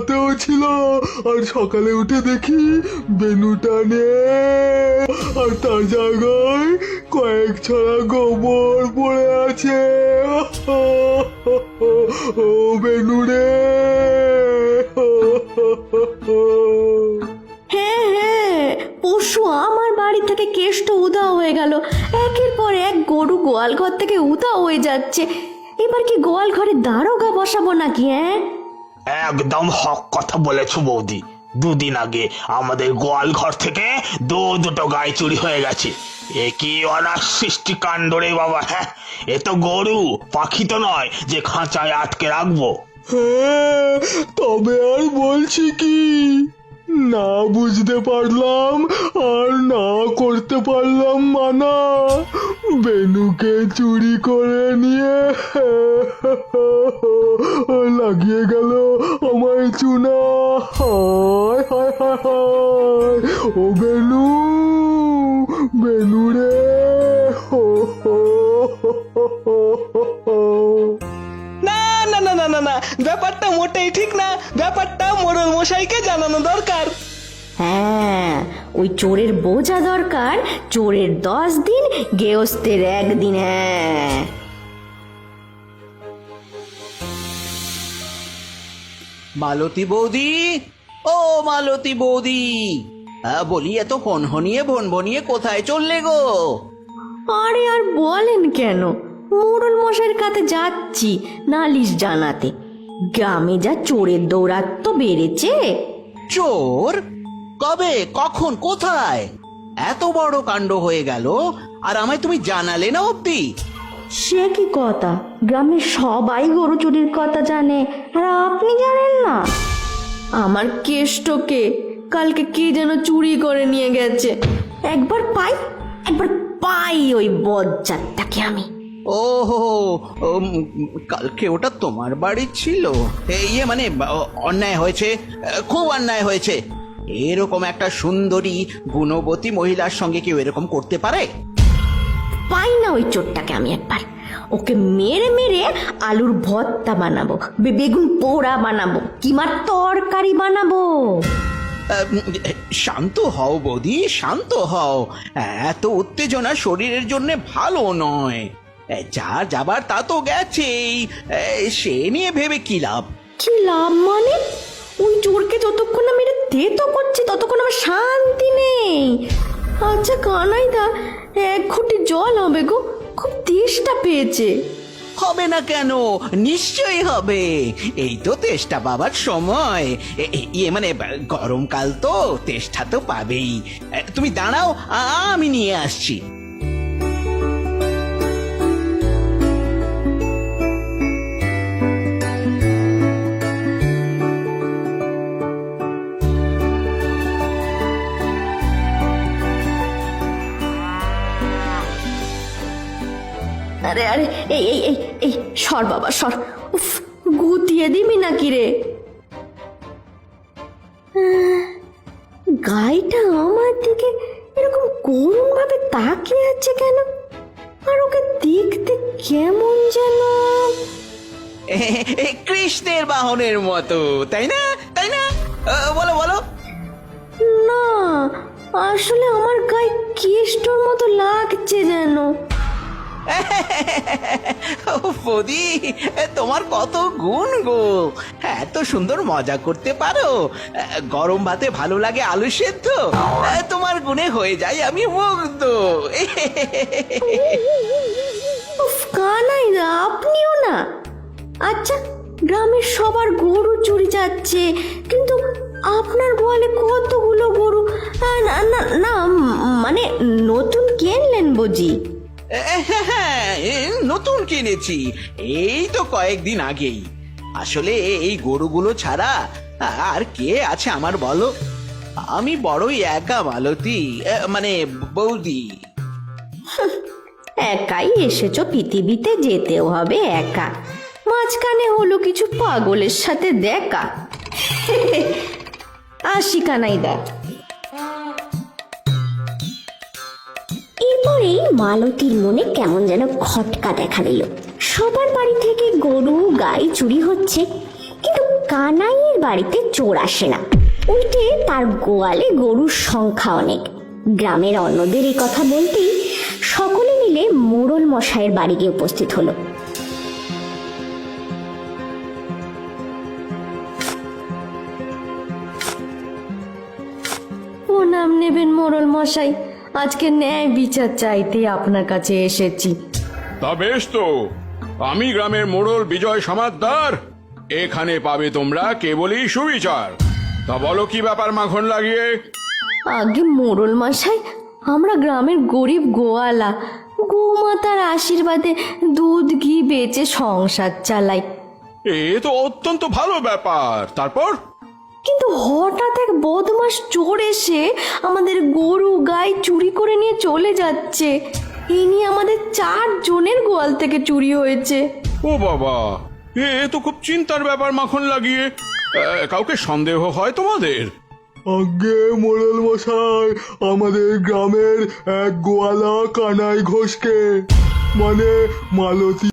রাতেও ছিল, আর সকালে উঠে দেখি বেনুটা নেই, আর তার জায়গায় কয়েক ছড়া গোবর পড়ে আছে। ও বেনু রে! হ্যাঁ হ্যাঁ, পরশু আমার বাড়ি থেকে কেষ্ট উধাও হয়ে গেল। একের পর এক গরু গোয়াল ঘর থেকে উধাও হয়ে যাচ্ছে। এবার কি গোয়াল ঘরে দারোগা বসাবো নাকি? হ্যাঁ, একদম হক কথা বলেছো বৌদি। দুদিন আগে আমাদের গোয়াল ঘর থেকে দুটো গাই চুরি হয়ে গেছে। এ কি অনাসৃষ্টি কাণ্ড রে বাবা! হ্যাঁ, এ তো গরু, পাখি তো নয় যে খাঁচায় আটকে রাখবো। হ্যাঁ, তবে আর বলছি কি, না বুঝতে পারলাম আর না করতে পারলাম মানা। বেনুকে চুরি করে নিয়ে লাগিয়ে গেল আমায় চুনা। হায় হায় হায় হায়! ও বেনু, বেনু রে! না না না না না না, ব্যাপারটা মোটেই ঠিক না। ব্যাপারটা মোড়ল মশাইকে জানানো দরকার। হ্যাঁ, ওই চোরের বোঝা দরকার, চোরের 10 দিন, গেহস্থের 1 দিন। হ্যাঁ, মালতী বৌদি, ও মালতী বৌদি, বলি এত হনহনিয়ে ভনভনিয়ে কোথায় চললে গো? আরে আর বলেন কেন, মোড়ল মশাইয়ের কাছে যাচ্ছি নালিশ জানাতে। গ্রামে যা চোরের দৌরাত্ম বেড়েছে। চোর? কবে, কখন, কোথায়? এত বড় কাণ্ড হয়ে গেল আর আমায় তুমি জানালে না অব্দি? সে কি কথা, গ্রামের সবাই গরু চুরির কথা জানে, আর আপনি জানেন না? আমার কেষ্টকে কালকে কে যেন চুরি করে নিয়ে গেছে। একবার পাই ওই বজ্জাতটাকে আমি। ও হো, কালকে ওটা তোমার বাড়ি ছিল? ইয়ে মানে অন্যায় হয়েছে, খুব অন্যায় হয়েছে। এরকম একটা সুন্দরী গুণবতী মহিলার সঙ্গে কেউ এরকম করতে পারে? পাই না ওই চোরটাকে আমি একবার। ওকে মেরে মেরে আলুর ভর্তা বানাবো, বেগুন পোড়া বানাবো, কিমার তরকারি বানাবো। শান্ত হও বৌদি, শান্ত হও। এত উত্তেজনা শরীরের জন্য ভালো নয়। যা যাবার তা তো গেছেই, সে নিয়ে ভেবে কি লাভ? কি লাভ মানে? ওই চোরকে যতক্ষণ না মেরে তেতো করছি ততক্ষণ আমার শান্তি নেই। আচ্ছা কানাইদা, 1 ঘটি জল হবে গো, খুব তেষ্টা পেয়েছে। হবে না কেন? নিশ্চয়ই হবে। এই তো তেষ্টা পাবার সময়। ইয়ে মানে গরমকাল তো, তেষ্টা তো পাবেই। তুমি দাঁড়াও, আমি নিয়ে আসছি। আরে আরে, এই এই এই এই সর বাবা সর। উফ, গুতিয়ে দিবি নাকি রে? গাইটা আমার দিকে এরকম করুণ ভাবে তাকিয়ে আছে কেন? আর ওকে দেখতে কেমন যেন কৃষ্ণের বাহনের মতো, তাই না? তাই না? বলো বলো। না, আসলে আমার গায়ে কেষ্টর মতো লাগছে যেন। বৌদি, তোমার কত গুণ গো! এত সুন্দর মজা করতে পারো। গরম ভাতে ভালো লাগে আলু সেদ্ধ, তোমার গুণে হয়ে যাই আমি মুগ্ধ। উফ, কানাইদা আপনিও না? আচ্ছা, গ্রামের সবার গরু চুরি যাচ্ছে, কিন্তু আপনার গোয়ালে কতগুলো গরু? না না না, মানে নতুন কিনলেন বুঝি? হ্যাঁ, নতুন কিনেছি, এই তো কয়েকদিন আগেই। আসলে এই গরুগুলো ছাড়া আর কে আছে আমার বলো? আমি বড়ই একা মালতী, মানে বৌদি। একাই এসেছো পৃথিবীতে, যেতেও হবে একা। মাঝখানে হলো কিছু পাগলের সাথে দেখা। আসি কানাইদা। এরপরেই মালতীর মনে কেমন যেন খটকা দেখা দিল। সবার বাড়ি থেকে গরু গাই চুরি হচ্ছে, কিন্তু কানাইয়ের বাড়িতে চোর আসে না, উল্টে তার গোয়ালে গরুর সংখ্যা অনেক। গ্রামের অন্যদের এই কথা বলতেই সকলে মিলে মোড়ল মশাইয়ের বাড়ি গিয়ে উপস্থিত হলো। ও নাম নেবেন মোড়ল মশাই, আজকে ন্যায় বিচার চাইতে আপনার কাছে এসেছি। তা বেশ তো, আমি গ্রামের মোড়ল বিজয় সমাদদার। এখানে পাবে তোমরা কেবলই সুবিচার। তা বলো কি ব্যাপার মাখন লাগিয়ে? আগে মোড়ল মশাই, আমরা গ্রামের গরিব গোয়ালা, গোমাতার আশীর্বাদে দুধ ঘি বেচে সংসার চালাই। এ তো অত্যন্ত ভালো ব্যাপার। তারপর? কিন্তু হঠাৎ এক বদমাস চোর এসে আমাদের গরু গাই চুরি করে নিয়ে চলে যাচ্ছে। এই নিয়ে আমাদের 4 জনের গোয়াল থেকে চুরি হয়েছে। ও বাবা, এ তো খুব চিন্তার ব্যাপার মাখন লাগিয়ে। কাউকে সন্দেহ হয় তোমাদের? আগে মোড়ল মশাই, আমাদের গ্রামের এক গোয়ালা কানাই ঘোষকে, মানে মালতী